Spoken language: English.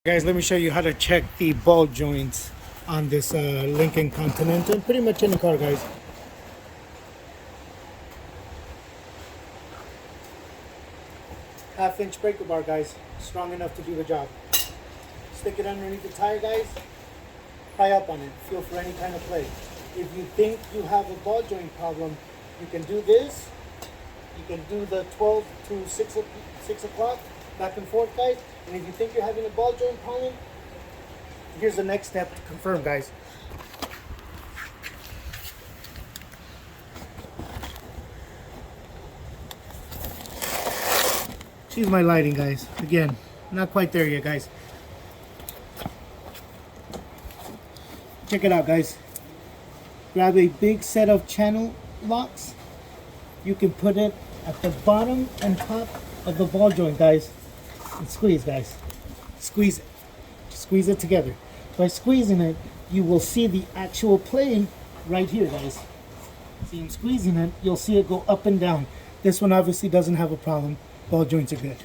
Guys, let me show you how to check the ball joints on this Lincoln Continental. Pretty much any car, guys. Half-inch breaker bar, guys. Strong enough to do the job. Stick it underneath the tire, guys. Pry up on it. Feel for any kind of play. If you think you have a ball joint problem, you can do this. You can do the 12 to 6 o'clock, back and forth, guys. And if you think you're having a ball joint problem, here's the next step to confirm, guys. Excuse my lighting, guys. Again, not quite there yet, guys. Check it out, guys. Grab a big set of channel locks. You can put it at the bottom and top of the ball joint, guys. And squeeze, guys. Squeeze it. Squeeze it together. By squeezing it, you will see the actual play right here, guys. See, I'm squeezing it, you'll see it go up and down. This one obviously doesn't have a problem. Ball joints are good.